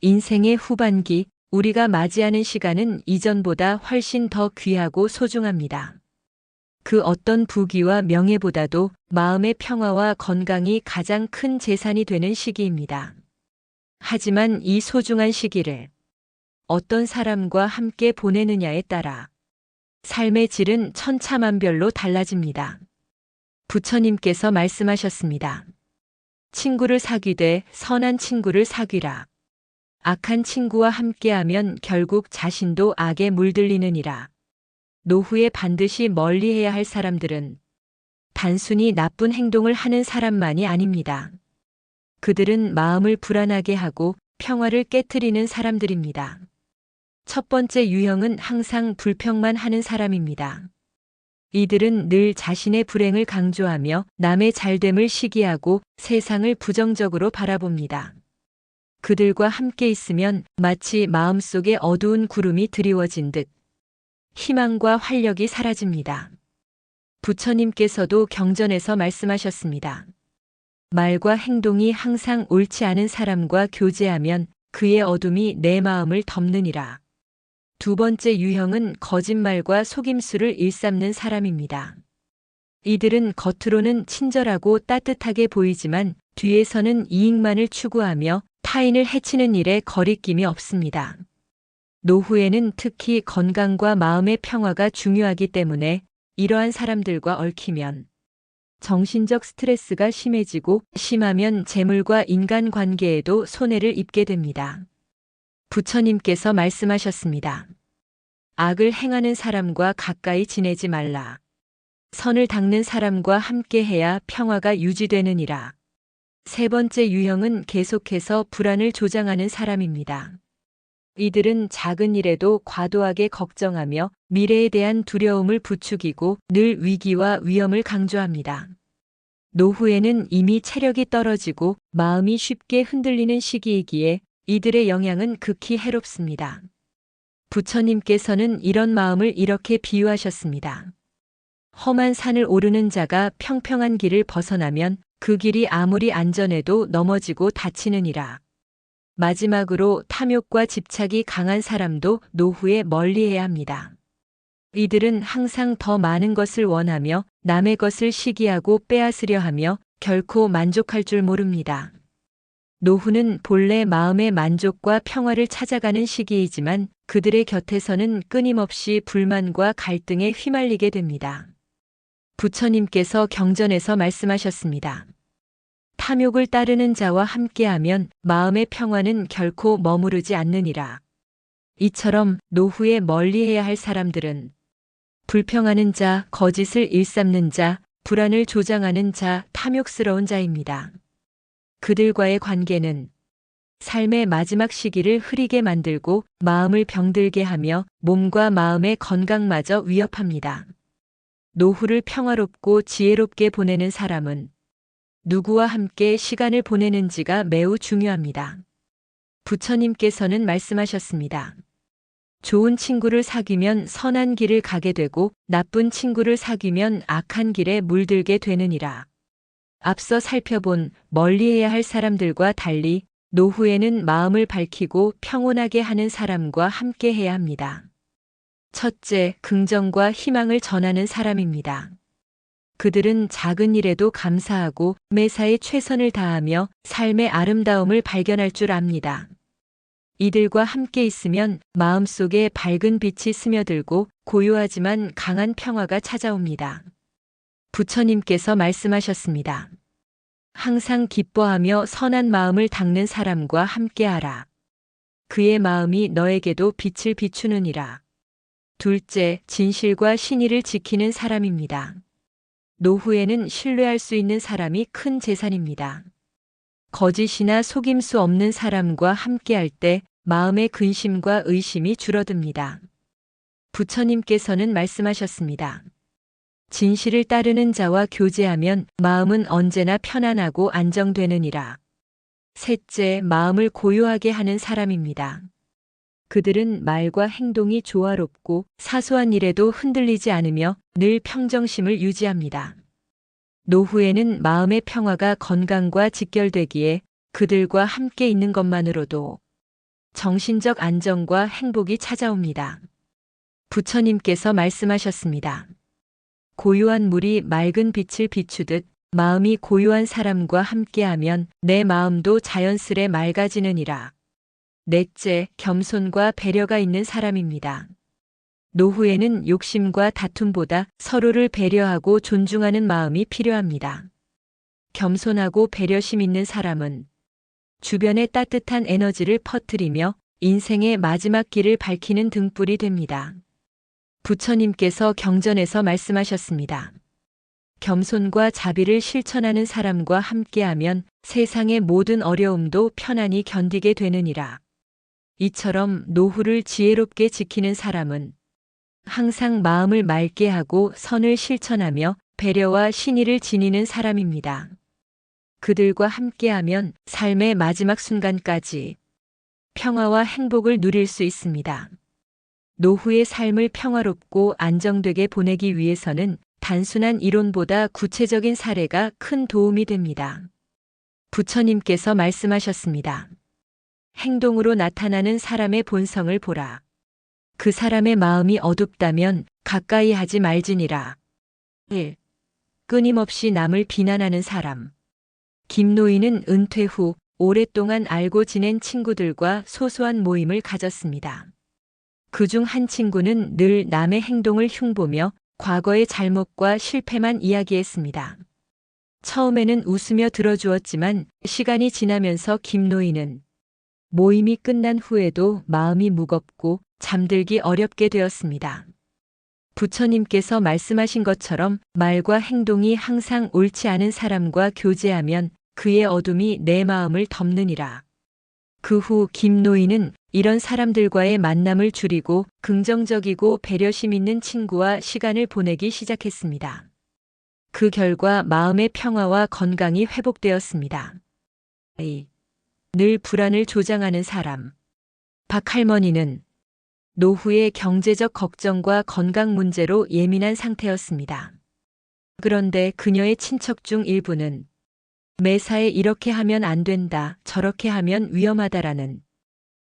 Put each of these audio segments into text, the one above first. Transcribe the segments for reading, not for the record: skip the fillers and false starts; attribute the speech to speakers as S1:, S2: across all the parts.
S1: 인생의 후반기, 우리가 맞이하는 시간은 이전보다 훨씬 더 귀하고 소중합니다. 그 어떤 부귀와 명예보다도 마음의 평화와 건강이 가장 큰 재산이 되는 시기입니다. 하지만 이 소중한 시기를 어떤 사람과 함께 보내느냐에 따라 삶의 질은 천차만별로 달라집니다. 부처님께서 말씀하셨습니다. 친구를 사귀되 선한 친구를 사귀라. 악한 친구와 함께하면 결국 자신도 악에 물들리느니라. 노후에 반드시 멀리해야 할 사람들은 단순히 나쁜 행동을 하는 사람만이 아닙니다. 그들은 마음을 불안하게 하고 평화를 깨트리는 사람들입니다. 첫 번째 유형은 항상 불평만 하는 사람입니다. 이들은 늘 자신의 불행을 강조하며 남의 잘됨을 시기하고 세상을 부정적으로 바라봅니다. 그들과 함께 있으면 마치 마음속에 어두운 구름이 드리워진 듯 희망과 활력이 사라집니다. 부처님께서도 경전에서 말씀하셨습니다. 말과 행동이 항상 옳지 않은 사람과 교제하면 그의 어둠이 내 마음을 덮느니라. 두 번째 유형은 거짓말과 속임수를 일삼는 사람입니다. 이들은 겉으로는 친절하고 따뜻하게 보이지만 뒤에서는 이익만을 추구하며 타인을 해치는 일에 거리낌이 없습니다. 노후에는 특히 건강과 마음의 평화가 중요하기 때문에 이러한 사람들과 얽히면 정신적 스트레스가 심해지고 심하면 재물과 인간관계에도 손해를 입게 됩니다. 부처님께서 말씀하셨습니다. 악을 행하는 사람과 가까이 지내지 말라. 선을 닦는 사람과 함께해야 평화가 유지되느니라. 세 번째 유형은 계속해서 불안을 조장하는 사람입니다. 이들은 작은 일에도 과도하게 걱정하며 미래에 대한 두려움을 부추기고 늘 위기와 위험을 강조합니다. 노후에는 이미 체력이 떨어지고 마음이 쉽게 흔들리는 시기이기에 이들의 영향은 극히 해롭습니다. 부처님께서는 이런 마음을 이렇게 비유하셨습니다. 험한 산을 오르는 자가 평평한 길을 벗어나면 그 길이 아무리 안전해도 넘어지고 다치느니라. 마지막으로 탐욕과 집착이 강한 사람도 노후에 멀리해야 합니다. 이들은 항상 더 많은 것을 원하며 남의 것을 시기하고 빼앗으려 하며 결코 만족할 줄 모릅니다. 노후는 본래 마음의 만족과 평화를 찾아가는 시기이지만 그들의 곁에서는 끊임없이 불만과 갈등에 휘말리게 됩니다. 부처님께서 경전에서 말씀하셨습니다. 탐욕을 따르는 자와 함께하면 마음의 평화는 결코 머무르지 않느니라. 이처럼 노후에 멀리해야 할 사람들은 불평하는 자, 거짓을 일삼는 자, 불안을 조장하는 자, 탐욕스러운 자입니다. 그들과의 관계는 삶의 마지막 시기를 흐리게 만들고 마음을 병들게 하며 몸과 마음의 건강마저 위협합니다. 노후를 평화롭고 지혜롭게 보내는 사람은 누구와 함께 시간을 보내는지가 매우 중요합니다. 부처님께서는 말씀하셨습니다. 좋은 친구를 사귀면 선한 길을 가게 되고 나쁜 친구를 사귀면 악한 길에 물들게 되느니라. 앞서 살펴본 멀리해야 할 사람들과 달리 노후에는 마음을 밝히고 평온하게 하는 사람과 함께 해야 합니다. 첫째, 긍정과 희망을 전하는 사람입니다. 그들은 작은 일에도 감사하고 매사에 최선을 다하며 삶의 아름다움을 발견할 줄 압니다. 이들과 함께 있으면 마음속에 밝은 빛이 스며들고 고요하지만 강한 평화가 찾아옵니다. 부처님께서 말씀하셨습니다. 항상 기뻐하며 선한 마음을 닦는 사람과 함께하라. 그의 마음이 너에게도 빛을 비추느니라. 둘째, 진실과 신의를 지키는 사람입니다. 노후에는 신뢰할 수 있는 사람이 큰 재산입니다. 거짓이나 속임수 없는 사람과 함께할 때 마음의 근심과 의심이 줄어듭니다. 부처님께서는 말씀하셨습니다. 진실을 따르는 자와 교제하면 마음은 언제나 편안하고 안정되느니라. 셋째, 마음을 고요하게 하는 사람입니다. 그들은 말과 행동이 조화롭고 사소한 일에도 흔들리지 않으며 늘 평정심을 유지합니다. 노후에는 마음의 평화가 건강과 직결되기에 그들과 함께 있는 것만으로도 정신적 안정과 행복이 찾아옵니다. 부처님께서 말씀하셨습니다. 고요한 물이 맑은 빛을 비추듯 마음이 고요한 사람과 함께하면 내 마음도 자연스레 맑아지느니라. 넷째, 겸손과 배려가 있는 사람입니다. 노후에는 욕심과 다툼보다 서로를 배려하고 존중하는 마음이 필요합니다. 겸손하고 배려심 있는 사람은 주변에 따뜻한 에너지를 퍼뜨리며 인생의 마지막 길을 밝히는 등불이 됩니다. 부처님께서 경전에서 말씀하셨습니다. 겸손과 자비를 실천하는 사람과 함께하면 세상의 모든 어려움도 편안히 견디게 되느니라. 이처럼 노후를 지혜롭게 지키는 사람은 항상 마음을 맑게 하고 선을 실천하며 배려와 신의를 지니는 사람입니다. 그들과 함께하면 삶의 마지막 순간까지 평화와 행복을 누릴 수 있습니다. 노후의 삶을 평화롭고 안정되게 보내기 위해서는 단순한 이론보다 구체적인 사례가 큰 도움이 됩니다. 부처님께서 말씀하셨습니다. 행동으로 나타나는 사람의 본성을 보라. 그 사람의 마음이 어둡다면 가까이 하지 말지니라. 1. 끊임없이 남을 비난하는 사람. 김노인은 은퇴 후 오랫동안 알고 지낸 친구들과 소소한 모임을 가졌습니다. 그중 한 친구는 늘 남의 행동을 흉보며 과거의 잘못과 실패만 이야기했습니다. 처음에는 웃으며 들어주었지만 시간이 지나면서 김노인은 모임이 끝난 후에도 마음이 무겁고 잠들기 어렵게 되었습니다. 부처님께서 말씀하신 것처럼 말과 행동이 항상 옳지 않은 사람과 교제하면 그의 어둠이 내 마음을 덮느니라. 그 후 김노인은 이런 사람들과의 만남을 줄이고 긍정적이고 배려심 있는 친구와 시간을 보내기 시작했습니다. 그 결과 마음의 평화와 건강이 회복되었습니다. 늘 불안을 조장하는 사람. 박 할머니는 노후의 경제적 걱정과 건강 문제로 예민한 상태였습니다. 그런데 그녀의 친척 중 일부는 매사에 이렇게 하면 안 된다, 저렇게 하면 위험하다라는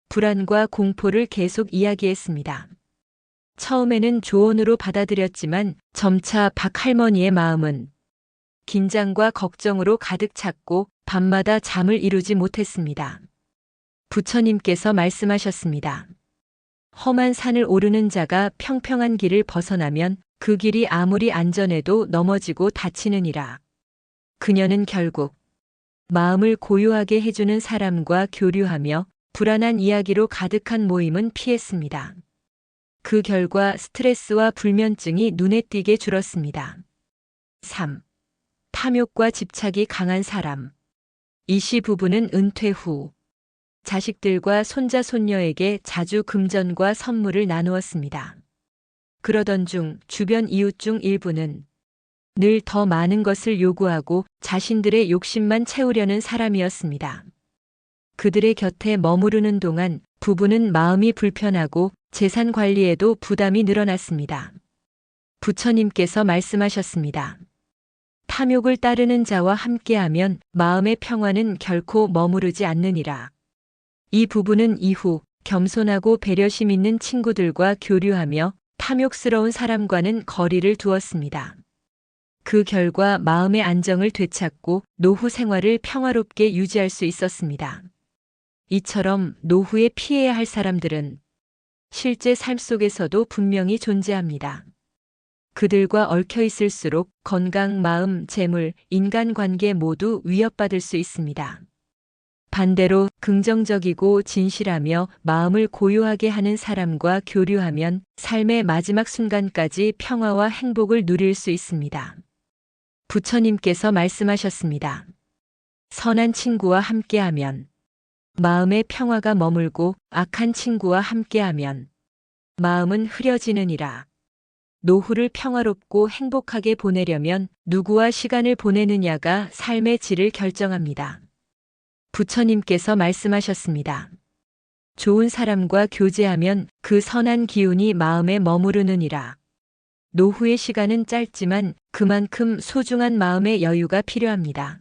S1: 불안과 공포를 계속 이야기했습니다. 처음에는 조언으로 받아들였지만 점차 박 할머니의 마음은 긴장과 걱정으로 가득 찼고 밤마다 잠을 이루지 못했습니다. 부처님께서 말씀하셨습니다. 험한 산을 오르는 자가 평평한 길을 벗어나면 그 길이 아무리 안전해도 넘어지고 다치느니라. 그녀는 결국 마음을 고요하게 해주는 사람과 교류하며 불안한 이야기로 가득한 모임은 피했습니다. 그 결과 스트레스와 불면증이 눈에 띄게 줄었습니다. 3. 탐욕과 집착이 강한 사람. 이씨 부부는 은퇴 후 자식들과 손자 손녀에게 자주 금전과 선물을 나누었습니다. 그러던 중 주변 이웃 중 일부는 늘 더 많은 것을 요구하고 자신들의 욕심만 채우려는 사람이었습니다. 그들의 곁에 머무르는 동안 부부는 마음이 불편하고 재산 관리에도 부담이 늘어났습니다. 부처님께서 말씀하셨습니다. 탐욕을 따르는 자와 함께하면 마음의 평화는 결코 머무르지 않느니라. 이 부부는 이후 겸손하고 배려심 있는 친구들과 교류하며 탐욕스러운 사람과는 거리를 두었습니다. 그 결과 마음의 안정을 되찾고 노후 생활을 평화롭게 유지할 수 있었습니다. 이처럼 노후에 피해야 할 사람들은 실제 삶 속에서도 분명히 존재합니다. 그들과 얽혀 있을수록 건강, 마음, 재물, 인간관계 모두 위협받을 수 있습니다. 반대로 긍정적이고 진실하며 마음을 고요하게 하는 사람과 교류하면 삶의 마지막 순간까지 평화와 행복을 누릴 수 있습니다. 부처님께서 말씀하셨습니다. 선한 친구와 함께하면 마음의 평화가 머물고 악한 친구와 함께하면 마음은 흐려지느니라. 노후를 평화롭고 행복하게 보내려면 누구와 시간을 보내느냐가 삶의 질을 결정합니다. 부처님께서 말씀하셨습니다. 좋은 사람과 교제하면 그 선한 기운이 마음에 머무르느니라. 노후의 시간은 짧지만 그만큼 소중한 마음의 여유가 필요합니다.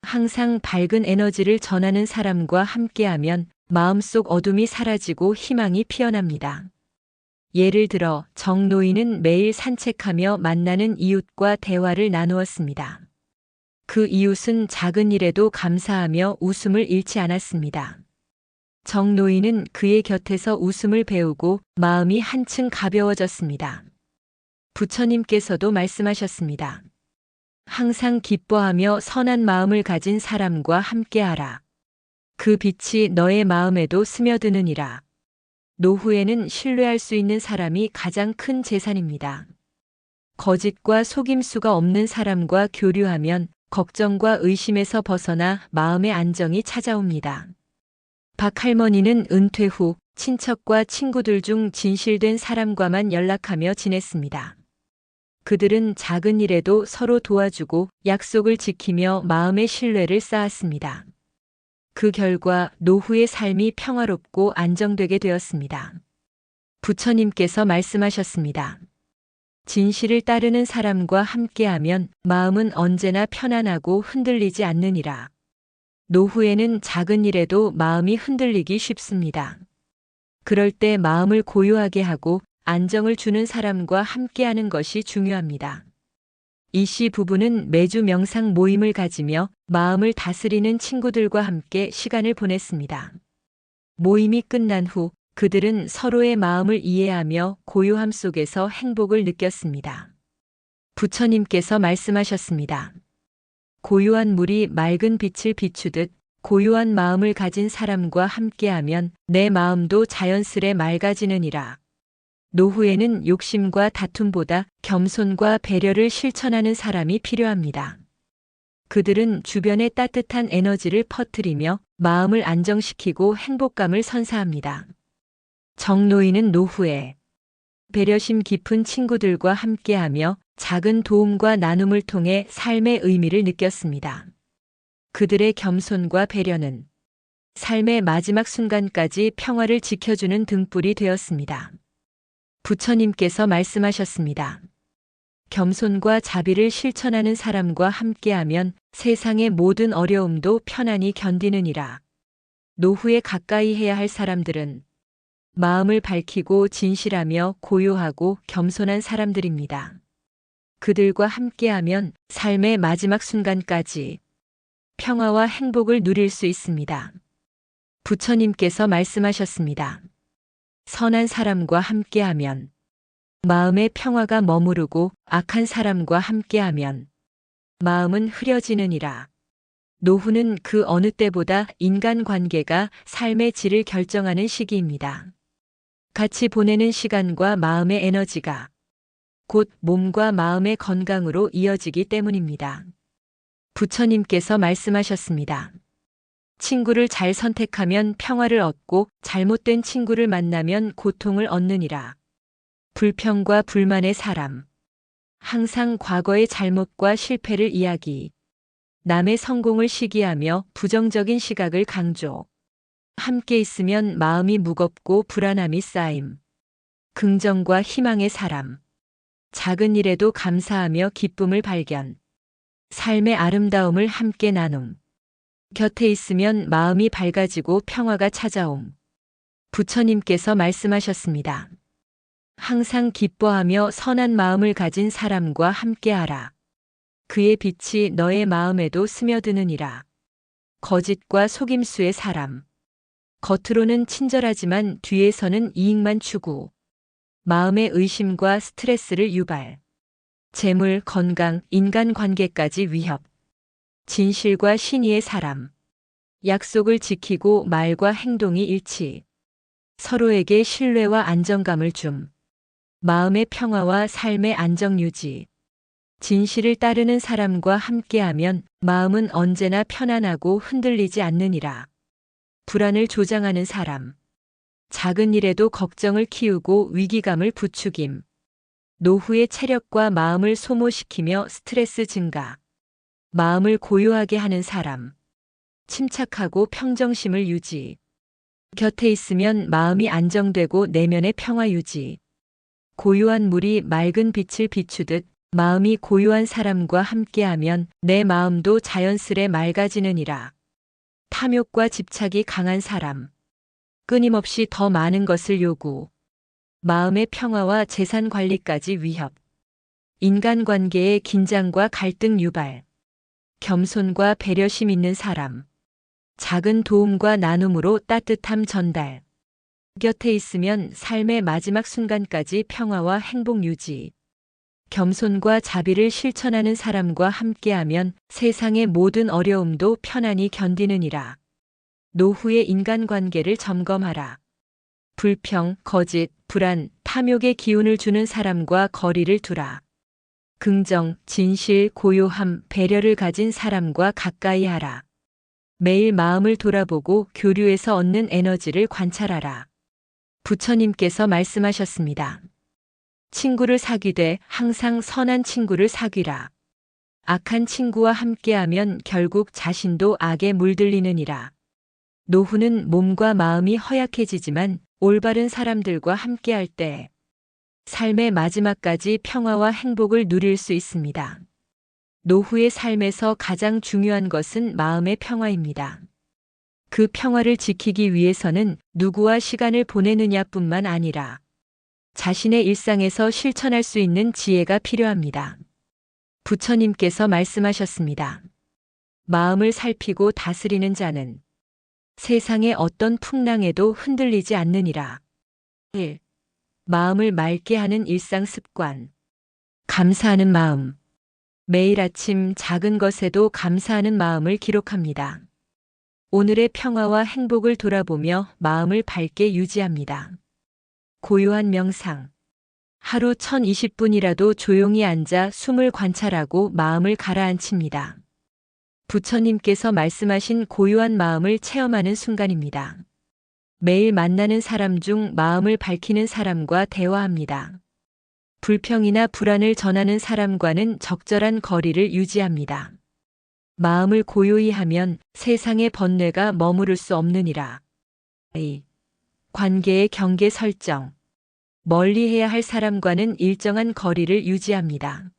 S1: 항상 밝은 에너지를 전하는 사람과 함께하면 마음속 어둠이 사라지고 희망이 피어납니다. 예를 들어 정노인은 매일 산책하며 만나는 이웃과 대화를 나누었습니다. 그 이웃은 작은 일에도 감사하며 웃음을 잃지 않았습니다. 정노인은 그의 곁에서 웃음을 배우고 마음이 한층 가벼워졌습니다. 부처님께서도 말씀하셨습니다. 항상 기뻐하며 선한 마음을 가진 사람과 함께하라. 그 빛이 너의 마음에도 스며드느니라. 노후에는 신뢰할 수 있는 사람이 가장 큰 재산입니다. 거짓과 속임수가 없는 사람과 교류하면 걱정과 의심에서 벗어나 마음의 안정이 찾아옵니다. 박 할머니는 은퇴 후 친척과 친구들 중 진실된 사람과만 연락하며 지냈습니다. 그들은 작은 일에도 서로 도와주고 약속을 지키며 마음의 신뢰를 쌓았습니다. 그 결과 노후의 삶이 평화롭고 안정되게 되었습니다. 부처님께서 말씀하셨습니다. 진실을 따르는 사람과 함께하면 마음은 언제나 편안하고 흔들리지 않느니라. 노후에는 작은 일에도 마음이 흔들리기 쉽습니다. 그럴 때 마음을 고요하게 하고 안정을 주는 사람과 함께하는 것이 중요합니다. 이 씨 부부는 매주 명상 모임을 가지며 마음을 다스리는 친구들과 함께 시간을 보냈습니다. 모임이 끝난 후 그들은 서로의 마음을 이해하며 고요함 속에서 행복을 느꼈습니다. 부처님께서 말씀하셨습니다. 고요한 물이 맑은 빛을 비추듯 고요한 마음을 가진 사람과 함께하면 내 마음도 자연스레 맑아지느니라. 노후에는 욕심과 다툼보다 겸손과 배려를 실천하는 사람이 필요합니다. 그들은 주변에 따뜻한 에너지를 퍼뜨리며 마음을 안정시키고 행복감을 선사합니다. 정노인은 노후에 배려심 깊은 친구들과 함께하며 작은 도움과 나눔을 통해 삶의 의미를 느꼈습니다. 그들의 겸손과 배려는 삶의 마지막 순간까지 평화를 지켜주는 등불이 되었습니다. 부처님께서 말씀하셨습니다. 겸손과 자비를 실천하는 사람과 함께하면 세상의 모든 어려움도 편안히 견디느니라. 노후에 가까이 해야 할 사람들은 마음을 밝히고 진실하며 고요하고 겸손한 사람들입니다. 그들과 함께하면 삶의 마지막 순간까지 평화와 행복을 누릴 수 있습니다. 부처님께서 말씀하셨습니다. 선한 사람과 함께하면 마음의 평화가 머무르고 악한 사람과 함께하면 마음은 흐려지느니라. 노후는 그 어느 때보다 인간관계가 삶의 질을 결정하는 시기입니다. 같이 보내는 시간과 마음의 에너지가 곧 몸과 마음의 건강으로 이어지기 때문입니다. 부처님께서 말씀하셨습니다. 친구를 잘 선택하면 평화를 얻고 잘못된 친구를 만나면 고통을 얻느니라. 불평과 불만의 사람. 항상 과거의 잘못과 실패를 이야기. 남의 성공을 시기하며 부정적인 시각을 강조. 함께 있으면 마음이 무겁고 불안함이 쌓임. 긍정과 희망의 사람. 작은 일에도 감사하며 기쁨을 발견. 삶의 아름다움을 함께 나눔. 곁에 있으면 마음이 밝아지고 평화가 찾아옴. 부처님께서 말씀하셨습니다. 항상 기뻐하며 선한 마음을 가진 사람과 함께하라. 그의 빛이 너의 마음에도 스며드느니라. 거짓과 속임수의 사람. 겉으로는 친절하지만 뒤에서는 이익만 추구. 마음의 의심과 스트레스를 유발. 재물, 건강, 인간관계까지 위협. 진실과 신의의 사람. 약속을 지키고 말과 행동이 일치. 서로에게 신뢰와 안정감을 줌. 마음의 평화와 삶의 안정 유지. 진실을 따르는 사람과 함께하면 마음은 언제나 편안하고 흔들리지 않느니라. 불안을 조장하는 사람. 작은 일에도 걱정을 키우고 위기감을 부추김. 노후의 체력과 마음을 소모시키며 스트레스 증가. 마음을 고요하게 하는 사람. 침착하고 평정심을 유지. 곁에 있으면 마음이 안정되고 내면의 평화 유지. 고요한 물이 맑은 빛을 비추듯 마음이 고요한 사람과 함께하면 내 마음도 자연스레 맑아지느니라. 탐욕과 집착이 강한 사람. 끊임없이 더 많은 것을 요구. 마음의 평화와 재산 관리까지 위협. 인간관계의 긴장과 갈등 유발. 겸손과 배려심 있는 사람. 작은 도움과 나눔으로 따뜻함 전달. 곁에 있으면 삶의 마지막 순간까지 평화와 행복 유지. 겸손과 자비를 실천하는 사람과 함께하면 세상의 모든 어려움도 편안히 견디느니라. 노후의 인간관계를 점검하라. 불평, 거짓, 불안, 탐욕의 기운을 주는 사람과 거리를 두라. 긍정, 진실, 고요함, 배려를 가진 사람과 가까이 하라. 매일 마음을 돌아보고 교류에서 얻는 에너지를 관찰하라. 부처님께서 말씀하셨습니다. 친구를 사귀되 항상 선한 친구를 사귀라. 악한 친구와 함께하면 결국 자신도 악에 물들리느니라. 노후는 몸과 마음이 허약해지지만 올바른 사람들과 함께할 때 삶의 마지막까지 평화와 행복을 누릴 수 있습니다. 노후의 삶에서 가장 중요한 것은 마음의 평화입니다. 그 평화를 지키기 위해서는 누구와 시간을 보내느냐뿐만 아니라 자신의 일상에서 실천할 수 있는 지혜가 필요합니다. 부처님께서 말씀하셨습니다. 마음을 살피고 다스리는 자는 세상의 어떤 풍랑에도 흔들리지 않느니라. 1. 마음을 맑게 하는 일상 습관. 감사하는 마음. 매일 아침 작은 것에도 감사하는 마음을 기록합니다. 오늘의 평화와 행복을 돌아보며 마음을 밝게 유지합니다. 고요한 명상. 하루 1020분이라도 조용히 앉아 숨을 관찰하고 마음을 가라앉힙니다. 부처님께서 말씀하신 고요한 마음을 체험하는 순간입니다. 매일 만나는 사람 중 마음을 밝히는 사람과 대화합니다. 불평이나 불안을 전하는 사람과는 적절한 거리를 유지합니다. 마음을 고요히 하면 세상의 번뇌가 머무를 수 없느니라. 2. 관계의 경계 설정. 멀리 해야 할 사람과는 일정한 거리를 유지합니다.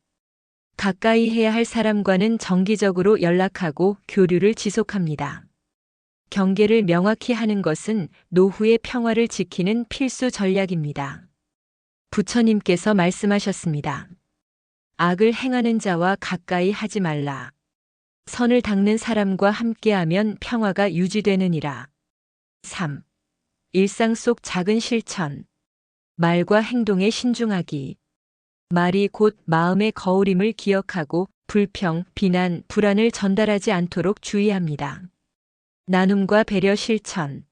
S1: 가까이 해야 할 사람과는 정기적으로 연락하고 교류를 지속합니다. 경계를 명확히 하는 것은 노후의 평화를 지키는 필수 전략입니다. 부처님께서 말씀하셨습니다. 악을 행하는 자와 가까이 하지 말라. 선을 닦는 사람과 함께하면 평화가 유지되느니라. 3. 일상 속 작은 실천. 말과 행동에 신중하기. 말이 곧 마음의 거울임을 기억하고 불평, 비난, 불안을 전달하지 않도록 주의합니다. 나눔과 배려 실천.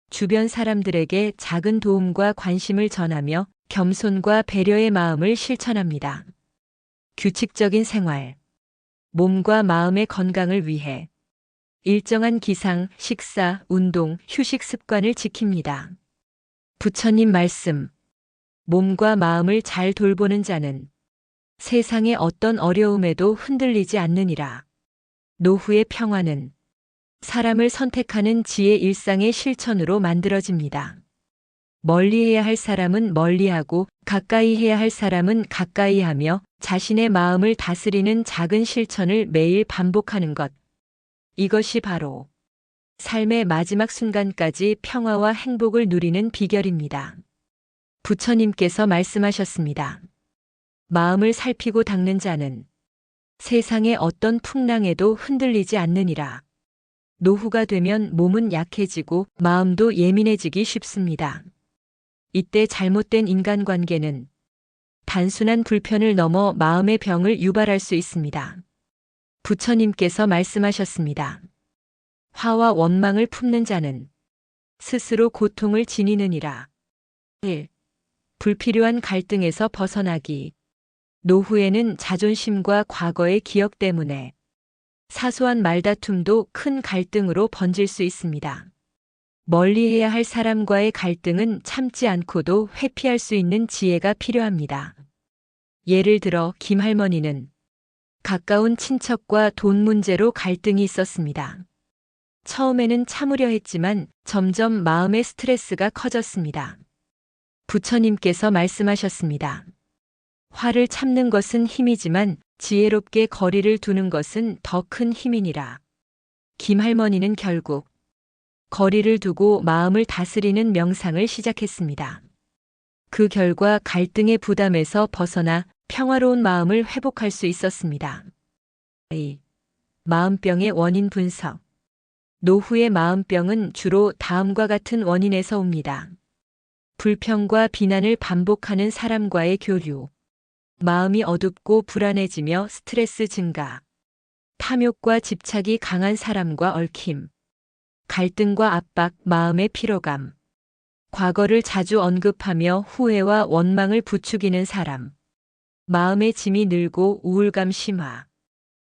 S1: 주변 사람들에게 작은 도움과 관심을 전하며 겸손과 배려의 마음을 실천합니다. 규칙적인 생활. 몸과 마음의 건강을 위해 일정한 기상, 식사, 운동, 휴식 습관을 지킵니다. 부처님 말씀. 몸과 마음을 잘 돌보는 자는 세상의 어떤 어려움에도 흔들리지 않느니라. 노후의 평화는 사람을 선택하는 지혜 일상의 실천으로 만들어집니다. 멀리 해야 할 사람은 멀리하고 가까이 해야 할 사람은 가까이 하며 자신의 마음을 다스리는 작은 실천을 매일 반복하는 것. 이것이 바로 삶의 마지막 순간까지 평화와 행복을 누리는 비결입니다. 부처님께서 말씀하셨습니다. 마음을 살피고 닦는 자는 세상의 어떤 풍랑에도 흔들리지 않느니라. 노후가 되면 몸은 약해지고 마음도 예민해지기 쉽습니다. 이때 잘못된 인간관계는 단순한 불편을 넘어 마음의 병을 유발할 수 있습니다. 부처님께서 말씀하셨습니다. 화와 원망을 품는 자는 스스로 고통을 지니느니라. 1. 불필요한 갈등에서 벗어나기. 노후에는 자존심과 과거의 기억 때문에 사소한 말다툼도 큰 갈등으로 번질 수 있습니다. 멀리해야 할 사람과의 갈등은 참지 않고도 회피할 수 있는 지혜가 필요합니다. 예를 들어 김 할머니는 가까운 친척과 돈 문제로 갈등이 있었습니다. 처음에는 참으려 했지만 점점 마음의 스트레스가 커졌습니다. 부처님께서 말씀하셨습니다. 화를 참는 것은 힘이지만 지혜롭게 거리를 두는 것은 더 큰 힘이니라. 김 할머니는 결국 거리를 두고 마음을 다스리는 명상을 시작했습니다. 그 결과 갈등의 부담에서 벗어나 평화로운 마음을 회복할 수 있었습니다. 2. 마음병의 원인 분석. 노후의 마음병은 주로 다음과 같은 원인에서 옵니다. 불평과 비난을 반복하는 사람과의 교류, 마음이 어둡고 불안해지며 스트레스 증가, 탐욕과 집착이 강한 사람과 얽힘, 갈등과 압박, 마음의 피로감, 과거를 자주 언급하며 후회와 원망을 부추기는 사람, 마음의 짐이 늘고 우울감 심화.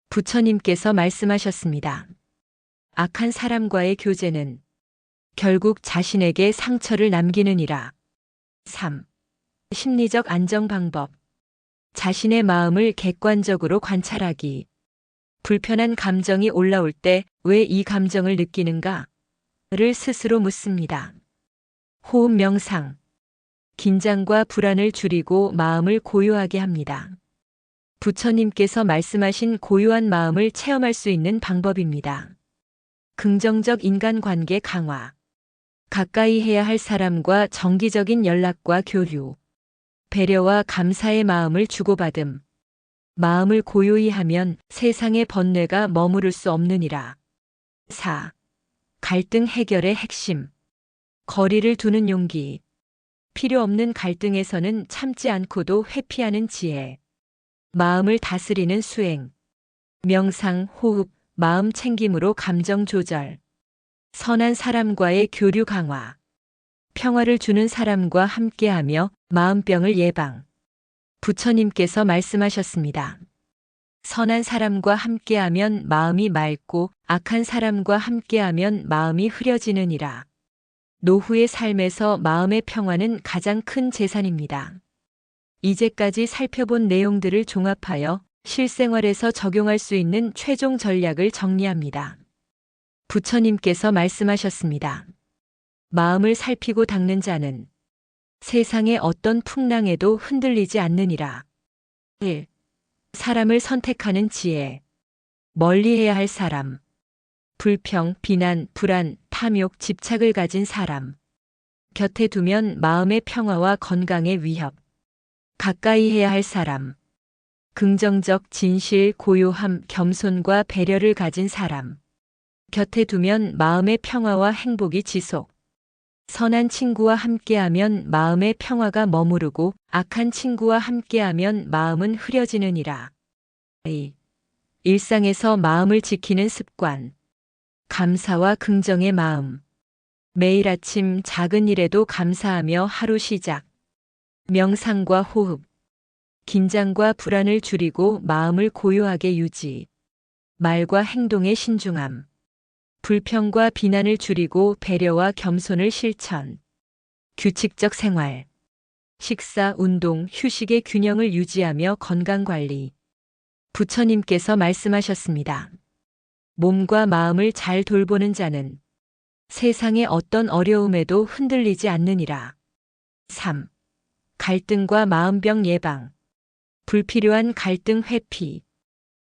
S1: 부처님께서 말씀하셨습니다. 악한 사람과의 교제는 결국 자신에게 상처를 남기느니라. 3. 심리적 안정 방법. 자신의 마음을 객관적으로 관찰하기. 불편한 감정이 올라올 때 왜 이 감정을 느끼는가? 를 스스로 묻습니다. 호흡 명상. 긴장과 불안을 줄이고 마음을 고요하게 합니다. 부처님께서 말씀하신 고요한 마음을 체험할 수 있는 방법입니다. 긍정적 인간관계 강화. 가까이 해야 할 사람과 정기적인 연락과 교류. 배려와 감사의 마음을 주고받음. 마음을 고요히 하면 세상의 번뇌가 머무를 수 없느니라. 4. 갈등 해결의 핵심. 거리를 두는 용기. 필요 없는 갈등에서는 참지 않고도 회피하는 지혜. 마음을 다스리는 수행. 명상, 호흡, 마음 챙김으로 감정 조절. 선한 사람과의 교류 강화. 평화를 주는 사람과 함께하며 마음병을 예방. 부처님께서 말씀하셨습니다. 선한 사람과 함께하면 마음이 맑고 악한 사람과 함께하면 마음이 흐려지느니라. 노후의 삶에서 마음의 평화는 가장 큰 재산입니다. 이제까지 살펴본 내용들을 종합하여 실생활에서 적용할 수 있는 최종 전략을 정리합니다. 부처님께서 말씀하셨습니다. 마음을 살피고 닦는 자는 세상의 어떤 풍랑에도 흔들리지 않느니라. 1. 사람을 선택하는 지혜. 멀리해야 할 사람. 불평, 비난, 불안, 탐욕, 집착을 가진 사람. 곁에 두면 마음의 평화와 건강의 위협. 가까이 해야 할 사람. 긍정적, 진실, 고요함, 겸손과 배려를 가진 사람. 곁에 두면 마음의 평화와 행복이 지속. 선한 친구와 함께하면 마음의 평화가 머무르고 악한 친구와 함께하면 마음은 흐려지느니라. 2. 일상에서 마음을 지키는 습관. 감사와 긍정의 마음. 매일 아침 작은 일에도 감사하며 하루 시작. 명상과 호흡. 긴장과 불안을 줄이고 마음을 고요하게 유지. 말과 행동의 신중함. 불평과 비난을 줄이고 배려와 겸손을 실천. 규칙적 생활. 식사, 운동, 휴식의 균형을 유지하며 건강관리. 부처님께서 말씀하셨습니다. 몸과 마음을 잘 돌보는 자는 세상의 어떤 어려움에도 흔들리지 않느니라. 3. 갈등과 마음병 예방. 불필요한 갈등 회피.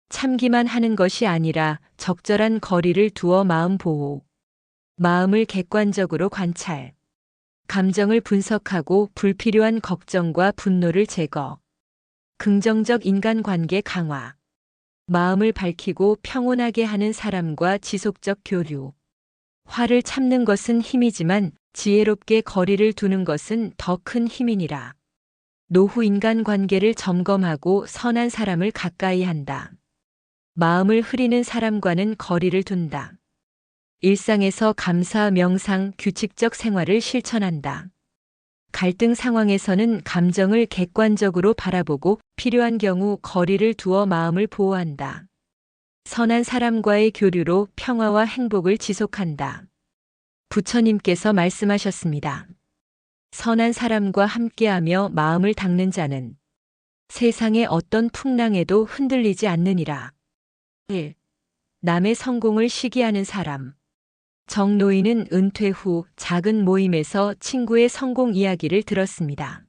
S1: 참기만 하는 것이 아니라 적절한 거리를 두어 마음 보호. 마음을 객관적으로 관찰. 감정을 분석하고 불필요한 걱정과 분노를 제거. 긍정적 인간관계 강화. 마음을 밝히고 평온하게 하는 사람과 지속적 교류. 화를 참는 것은 힘이지만 지혜롭게 거리를 두는 것은 더 큰 힘이니라. 노후 인간관계를 점검하고 선한 사람을 가까이 한다. 마음을 흐리는 사람과는 거리를 둔다. 일상에서 감사, 명상, 규칙적 생활을 실천한다. 갈등 상황에서는 감정을 객관적으로 바라보고 필요한 경우 거리를 두어 마음을 보호한다. 선한 사람과의 교류로 평화와 행복을 지속한다. 부처님께서 말씀하셨습니다. 선한 사람과 함께하며 마음을 닦는 자는 세상의 어떤 풍랑에도 흔들리지 않느니라. 1. 남의 성공을 시기하는 사람. 정노인은 은퇴 후 작은 모임에서 친구의 성공 이야기를 들었습니다.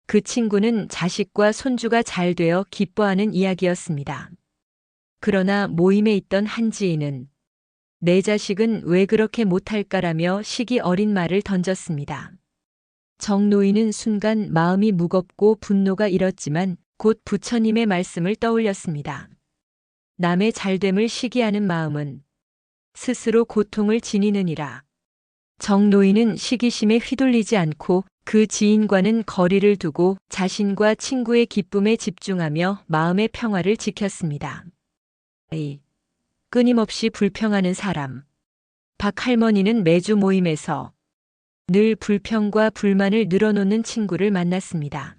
S1: 그 친구는 자식과 손주가 잘 되어 기뻐하는 이야기였습니다. 그러나 모임에 있던 한 지인은 내 자식은 왜 그렇게 못할까라며 시기 어린 말을 던졌습니다. 정 노인은 순간 마음이 무겁고 분노가 일었지만 곧 부처님의 말씀을 떠올렸습니다. 남의 잘됨을 시기하는 마음은 스스로 고통을 지니느니라. 정 노인은 시기심에 휘둘리지 않고 그 지인과는 거리를 두고 자신과 친구의 기쁨에 집중하며 마음의 평화를 지켰습니다. 끊임없이 불평하는 사람. 박 할머니는 매주 모임에서 늘 불평과 불만을 늘어놓는 친구를 만났습니다.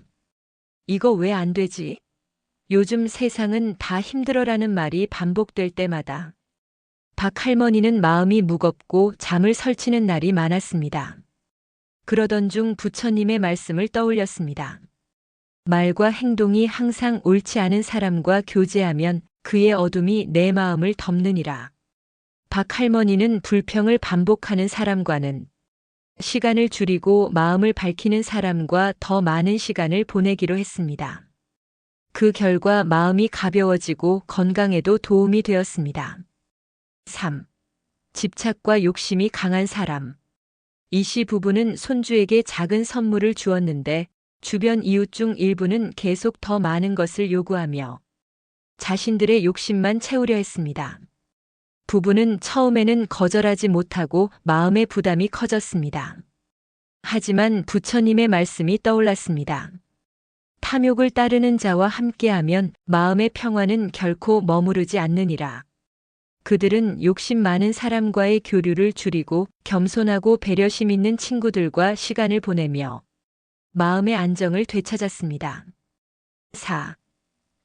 S1: 이거 왜 안 되지? 요즘 세상은 다 힘들어라는 말이 반복될 때마다 박 할머니는 마음이 무겁고 잠을 설치는 날이 많았습니다. 그러던 중 부처님의 말씀을 떠올렸습니다. 말과 행동이 항상 옳지 않은 사람과 교제하면 그의 어둠이 내 마음을 덮느니라. 박 할머니는 불평을 반복하는 사람과는 시간을 줄이고 마음을 밝히는 사람과 더 많은 시간을 보내기로 했습니다. 그 결과 마음이 가벼워지고 건강에도 도움이 되었습니다. 3. 집착과 욕심이 강한 사람. 이씨 부부는 손주에게 작은 선물을 주었는데 주변 이웃 중 일부는 계속 더 많은 것을 요구하며 자신들의 욕심만 채우려 했습니다. 부부는 처음에는 거절하지 못하고 마음의 부담이 커졌습니다. 하지만 부처님의 말씀이 떠올랐습니다. 탐욕을 따르는 자와 함께하면 마음의 평화는 결코 머무르지 않느니라. 그들은 욕심 많은 사람과의 교류를 줄이고 겸손하고 배려심 있는 친구들과 시간을 보내며 마음의 안정을 되찾았습니다. 4.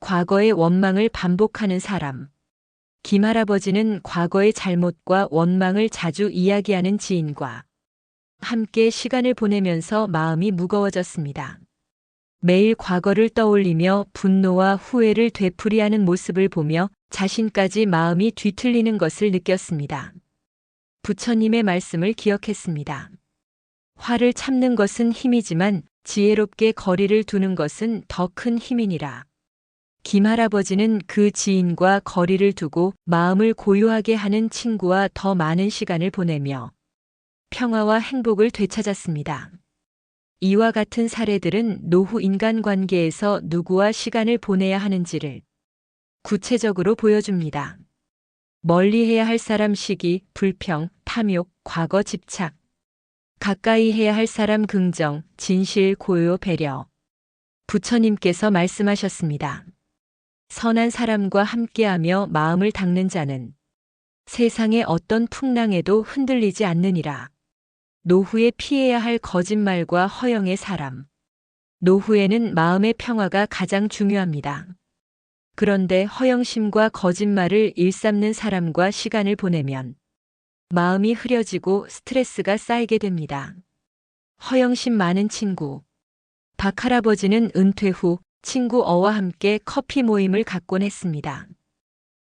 S1: 과거의 원망을 반복하는 사람. 김할아버지는 과거의 잘못과 원망을 자주 이야기하는 지인과 함께 시간을 보내면서 마음이 무거워졌습니다. 매일 과거를 떠올리며 분노와 후회를 되풀이하는 모습을 보며 자신까지 마음이 뒤틀리는 것을 느꼈습니다. 부처님의 말씀을 기억했습니다. 화를 참는 것은 힘이지만 지혜롭게 거리를 두는 것은 더 큰 힘이니라. 김할아버지는 그 지인과 거리를 두고 마음을 고요하게 하는 친구와 더 많은 시간을 보내며 평화와 행복을 되찾았습니다. 이와 같은 사례들은 노후 인간관계에서 누구와 시간을 보내야 하는지를 구체적으로 보여줍니다. 멀리해야 할 사람 시기, 불평, 탐욕, 과거 집착. 가까이 해야 할 사람 긍정, 진실, 고요, 배려. 부처님께서 말씀하셨습니다. 선한 사람과 함께하며 마음을 닦는 자는 세상의 어떤 풍랑에도 흔들리지 않느니라. 노후에 피해야 할 거짓말과 허영의 사람. 노후에는 마음의 평화가 가장 중요합니다. 그런데 허영심과 거짓말을 일삼는 사람과 시간을 보내면 마음이 흐려지고 스트레스가 쌓이게 됩니다. 허영심 많은 친구. 박 할아버지는 은퇴 후 친구 어와 함께 커피 모임을 갖곤 했습니다.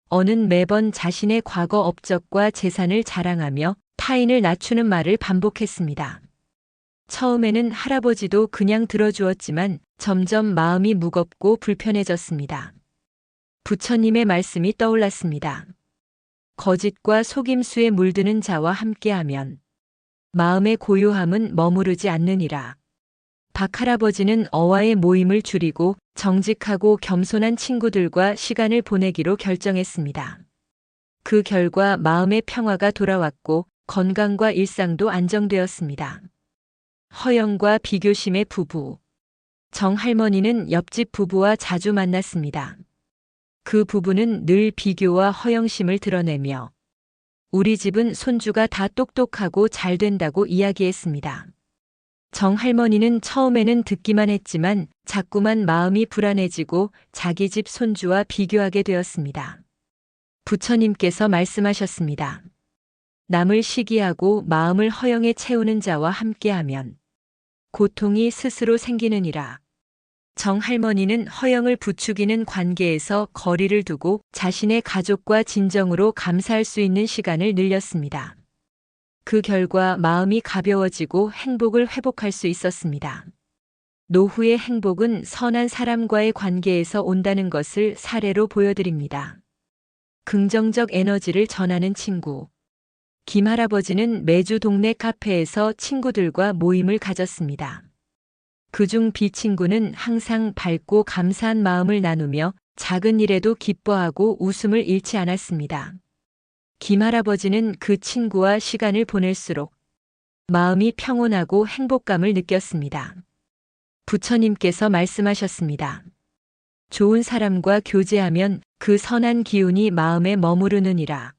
S1: 어는 매번 자신의 과거 업적과 재산을 자랑하며 타인을 낮추는 말을 반복했습니다. 처음에는 할아버지도 그냥 들어주었지만 점점 마음이 무겁고 불편해졌습니다. 부처님의 말씀이 떠올랐습니다. 거짓과 속임수에 물드는 자와 함께하면 마음의 고요함은 머무르지 않느니라. 박 할아버지는 어와의 모임을 줄이고 정직하고 겸손한 친구들과 시간을 보내기로 결정했습니다. 그 결과 마음의 평화가 돌아왔고 건강과 일상도 안정되었습니다. 허영과 비교심의 부부. 정 할머니는 옆집 부부와 자주 만났습니다. 그 부부는 늘 비교와 허영심을 드러내며 우리 집은 손주가 다 똑똑하고 잘 된다고 이야기했습니다. 정 할머니는 처음에는 듣기만 했지만 자꾸만 마음이 불안해지고 자기 집 손주와 비교하게 되었습니다. 부처님께서 말씀하셨습니다. 남을 시기하고 마음을 허영에 채우는 자와 함께하면 고통이 스스로 생기느니라. 정 할머니는 허영을 부추기는 관계에서 거리를 두고 자신의 가족과 진정으로 감사할 수 있는 시간을 늘렸습니다. 그 결과 마음이 가벼워지고 행복을 회복할 수 있었습니다. 노후의 행복은 선한 사람과의 관계에서 온다는 것을 사례로 보여드립니다. 긍정적 에너지를 전하는 친구. 김할아버지는 매주 동네 카페에서 친구들과 모임을 가졌습니다. 그중 B 친구는 항상 밝고 감사한 마음을 나누며 작은 일에도 기뻐하고 웃음을 잃지 않았습니다. 김할아버지는 그 친구와 시간을 보낼수록 마음이 평온하고 행복감을 느꼈습니다. 부처님께서 말씀하셨습니다. 좋은 사람과 교제하면 그 선한 기운이 마음에 머무르느니라.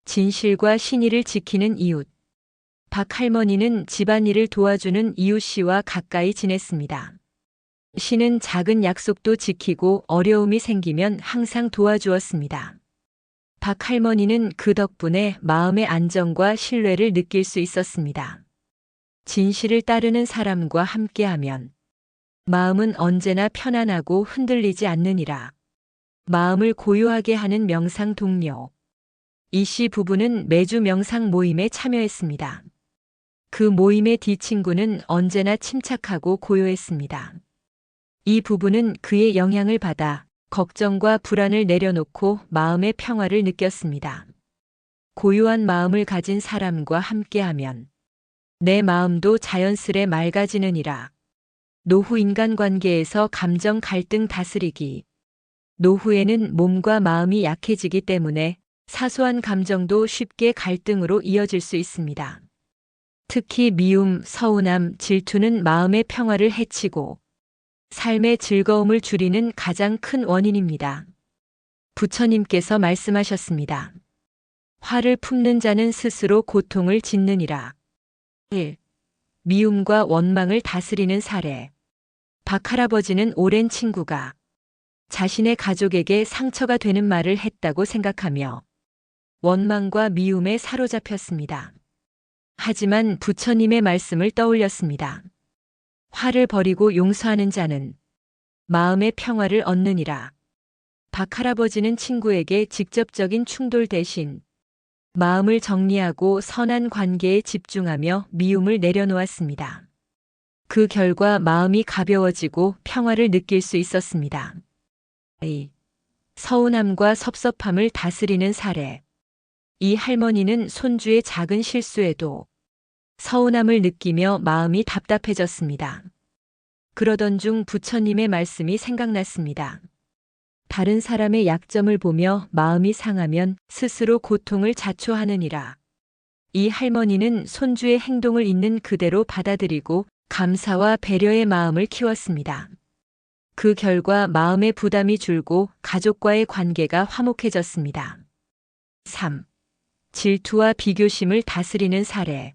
S1: 진실과 신의를 지키는 이웃. 박 할머니는 집안일을 도와주는 이웃 씨와 가까이 지냈습니다. 씨는 작은 약속도 지키고 어려움이 생기면 항상 도와주었습니다. 박 할머니는 그 덕분에 마음의 안정과 신뢰를 느낄 수 있었습니다. 진실을 따르는 사람과 함께하면 마음은 언제나 편안하고 흔들리지 않느니라. 마음을 고요하게 하는 명상 동료. 이 씨 부부는 매주 명상 모임에 참여했습니다. 그 모임의 D 친구는 언제나 침착하고 고요했습니다. 이 부부는 그의 영향을 받아 걱정과 불안을 내려놓고 마음의 평화를 느꼈습니다. 고요한 마음을 가진 사람과 함께하면 내 마음도 자연스레 맑아지느니라. 노후 인간관계에서 감정 갈등 다스리기. 노후에는 몸과 마음이 약해지기 때문에 사소한 감정도 쉽게 갈등으로 이어질 수 있습니다. 특히 미움, 서운함, 질투는 마음의 평화를 해치고 삶의 즐거움을 줄이는 가장 큰 원인입니다. 부처님께서 말씀하셨습니다. 화를 품는 자는 스스로 고통을 짓느니라. 1. 미움과 원망을 다스리는 사례. 박 할아버지는 오랜 친구가 자신의 가족에게 상처가 되는 말을 했다고 생각하며 원망과 미움에 사로잡혔습니다. 하지만 부처님의 말씀을 떠올렸습니다. 화를 버리고 용서하는 자는 마음의 평화를 얻느니라. 박 할아버지는 친구에게 직접적인 충돌 대신 마음을 정리하고 선한 관계에 집중하며 미움을 내려놓았습니다. 그 결과 마음이 가벼워지고 평화를 느낄 수 있었습니다. 2. 서운함과 섭섭함을 다스리는 사례. 이 할머니는 손주의 작은 실수에도 서운함을 느끼며 마음이 답답해졌습니다. 그러던 중 부처님의 말씀이 생각났습니다. 다른 사람의 약점을 보며 마음이 상하면 스스로 고통을 자초하느니라. 이 할머니는 손주의 행동을 있는 그대로 받아들이고 감사와 배려의 마음을 키웠습니다. 그 결과 마음의 부담이 줄고 가족과의 관계가 화목해졌습니다. 3. 질투와 비교심을 다스리는 사례.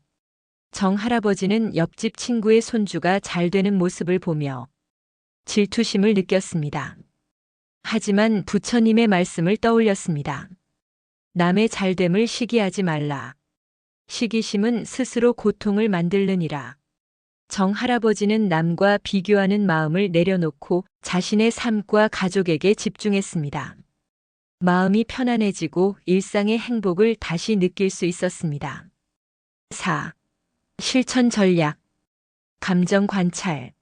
S1: 정 할아버지는 옆집 친구의 손주가 잘 되는 모습을 보며 질투심을 느꼈습니다. 하지만 부처님의 말씀을 떠올렸습니다. 남의 잘됨을 시기하지 말라. 시기심은 스스로 고통을 만들느니라. 정 할아버지는 남과 비교하는 마음을 내려놓고 자신의 삶과 가족에게 집중했습니다. 마음이 편안해지고 일상의 행복을 다시 느낄 수 있었습니다. 4. 실천 전략. 감정 관찰.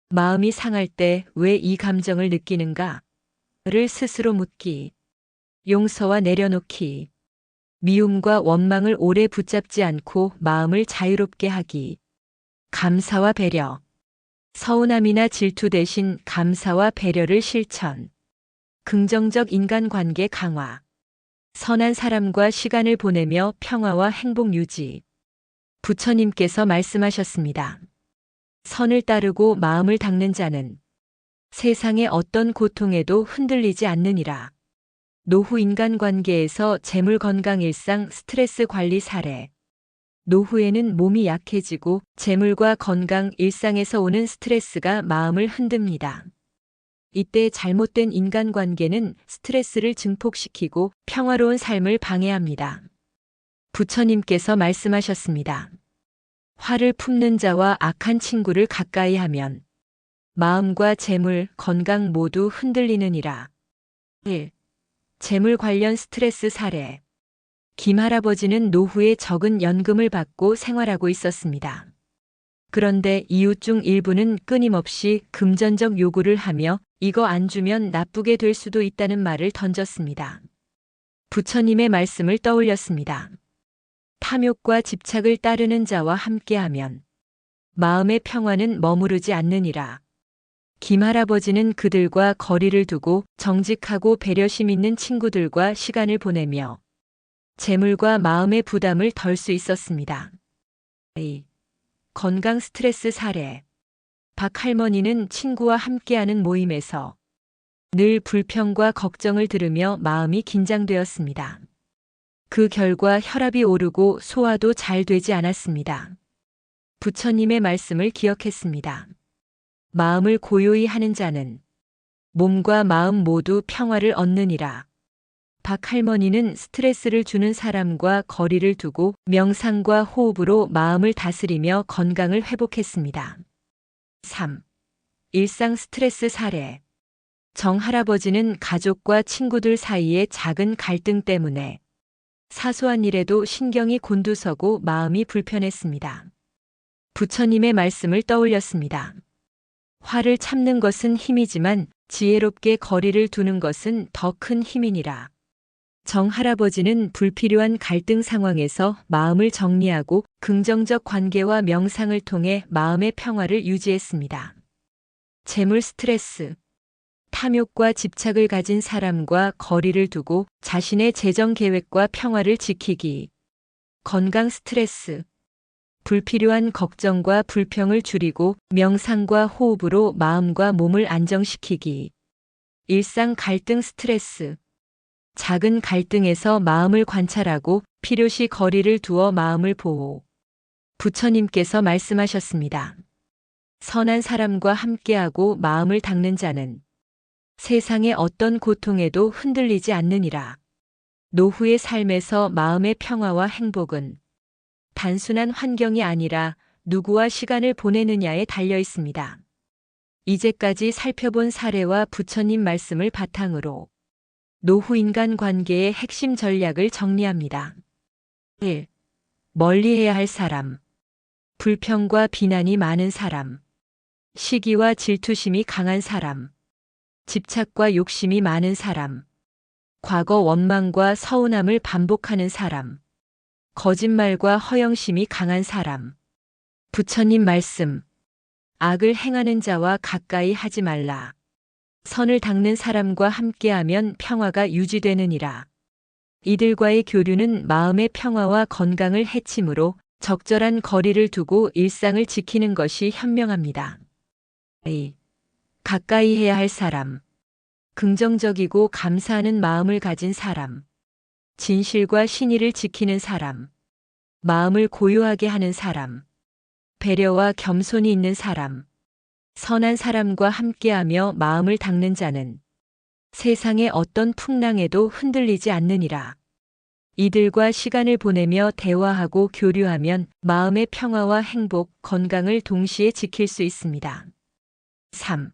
S1: 마음이 상할 때 왜 이 감정을 느끼는가? 를 스스로 묻기. 용서와 내려놓기. 미움과 원망을 오래 붙잡지 않고 마음을 자유롭게 하기. 감사와 배려. 서운함이나 질투 대신 감사와 배려를 실천. 긍정적 인간관계 강화. 선한 사람과 시간을 보내며 평화와 행복 유지. 부처님께서 말씀하셨습니다. 선을 따르고 마음을 닦는 자는 세상의 어떤 고통에도 흔들리지 않느니라. 노후 인간관계에서 재물 건강 일상 스트레스 관리 사례. 노후에는 몸이 약해지고 재물과 건강 일상에서 오는 스트레스가 마음을 흔듭니다. 이때 잘못된 인간관계는 스트레스를 증폭시키고 평화로운 삶을 방해합니다. 부처님께서 말씀하셨습니다. 화를 품는 자와 악한 친구를 가까이 하면 마음과 재물, 건강 모두 흔들리느니라. 1. 재물 관련 스트레스 사례. 김 할아버지는 노후에 적은 연금을 받고 생활하고 있었습니다. 그런데 이웃 중 일부는 끊임없이 금전적 요구를 하며 이거 안 주면 나쁘게 될 수도 있다는 말을 던졌습니다. 부처님의 말씀을 떠올렸습니다. 탐욕과 집착을 따르는 자와 함께하면 마음의 평화는 머무르지 않느니라. 김할아버지는 그들과 거리를 두고 정직하고 배려심 있는 친구들과 시간을 보내며 재물과 마음의 부담을 덜 수 있었습니다. 건강 스트레스 사례. 박 할머니는 친구와 함께하는 모임에서 늘 불평과 걱정을 들으며 마음이 긴장되었습니다. 그 결과 혈압이 오르고 소화도 잘 되지 않았습니다. 부처님의 말씀을 기억했습니다. 마음을 고요히 하는 자는 몸과 마음 모두 평화를 얻느니라. 박 할머니는 스트레스를 주는 사람과 거리를 두고 명상과 호흡으로 마음을 다스리며 건강을 회복했습니다. 3. 일상 스트레스 사례. 정 할아버지는 가족과 친구들 사이의 작은 갈등 때문에 사소한 일에도 신경이 곤두서고 마음이 불편했습니다. 부처님의 말씀을 떠올렸습니다. 화를 참는 것은 힘이지만 지혜롭게 거리를 두는 것은 더 큰 힘이니라. 정 할아버지는 불필요한 갈등 상황에서 마음을 정리하고 긍정적 관계와 명상을 통해 마음의 평화를 유지했습니다. 재물 스트레스. 탐욕과 집착을 가진 사람과 거리를 두고 자신의 재정 계획과 평화를 지키기. 건강 스트레스. 불필요한 걱정과 불평을 줄이고 명상과 호흡으로 마음과 몸을 안정시키기. 일상 갈등 스트레스. 작은 갈등에서 마음을 관찰하고 필요시 거리를 두어 마음을 보호. 부처님께서 말씀하셨습니다. 선한 사람과 함께하고 마음을 닦는 자는 세상의 어떤 고통에도 흔들리지 않느니라. 노후의 삶에서 마음의 평화와 행복은 단순한 환경이 아니라 누구와 시간을 보내느냐에 달려 있습니다. 이제까지 살펴본 사례와 부처님 말씀을 바탕으로 노후 인간 관계의 핵심 전략을 정리합니다. 1. 멀리해야 할 사람. 불평과 비난이 많은 사람. 시기와 질투심이 강한 사람. 집착과 욕심이 많은 사람. 과거 원망과 서운함을 반복하는 사람. 거짓말과 허영심이 강한 사람. 부처님 말씀. 악을 행하는 자와 가까이 하지 말라. 선을 닦는 사람과 함께하면 평화가 유지되느니라. 이들과의 교류는 마음의 평화와 건강을 해치므로 적절한 거리를 두고 일상을 지키는 것이 현명합니다. A. 가까이 해야 할 사람. 긍정적이고 감사하는 마음을 가진 사람. 진실과 신의를 지키는 사람. 마음을 고요하게 하는 사람. 배려와 겸손이 있는 사람. 선한 사람과 함께하며 마음을 닦는 자는 세상의 어떤 풍랑에도 흔들리지 않느니라. 이들과 시간을 보내며 대화하고 교류하면 마음의 평화와 행복, 건강을 동시에 지킬 수 있습니다. 3.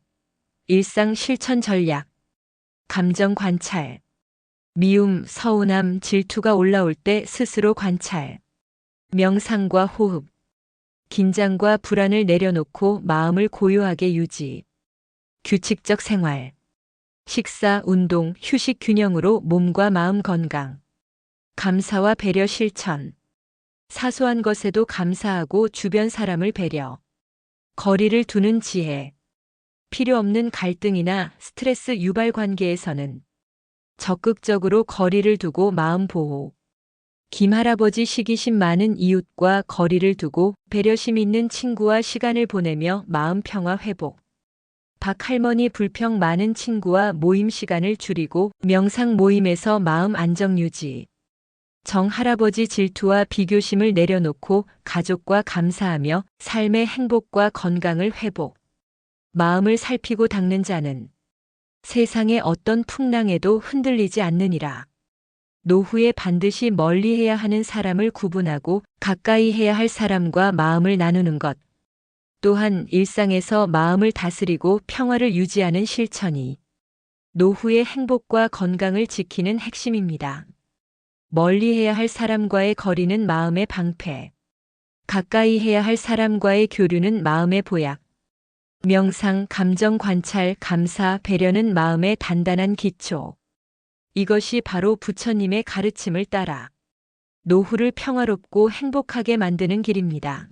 S1: 일상 실천 전략. 감정 관찰. 미움, 서운함, 질투가 올라올 때 스스로 관찰. 명상과 호흡. 긴장과 불안을 내려놓고 마음을 고요하게 유지. 규칙적 생활. 식사, 운동, 휴식 균형으로 몸과 마음 건강. 감사와 배려 실천. 사소한 것에도 감사하고 주변 사람을 배려. 거리를 두는 지혜. 필요 없는 갈등이나 스트레스 유발 관계에서는 적극적으로 거리를 두고 마음 보호. 김할아버지 시기심 많은 이웃과 거리를 두고 배려심 있는 친구와 시간을 보내며 마음 평화 회복. 박 할머니 불평 많은 친구와 모임 시간을 줄이고 명상 모임에서 마음 안정 유지. 정 할아버지 질투와 비교심을 내려놓고 가족과 감사하며 삶의 행복과 건강을 회복. 마음을 살피고 닦는 자는 세상의 어떤 풍랑에도 흔들리지 않느니라. 노후에 반드시 멀리해야 하는 사람을 구분하고 가까이 해야 할 사람과 마음을 나누는 것. 또한 일상에서 마음을 다스리고 평화를 유지하는 실천이 노후의 행복과 건강을 지키는 핵심입니다. 멀리해야 할 사람과의 거리는 마음의 방패. 가까이 해야 할 사람과의 교류는 마음의 보약. 명상, 감정 관찰, 감사, 배려는 마음의 단단한 기초. 이것이 바로 부처님의 가르침을 따라 노후를 평화롭고 행복하게 만드는 길입니다.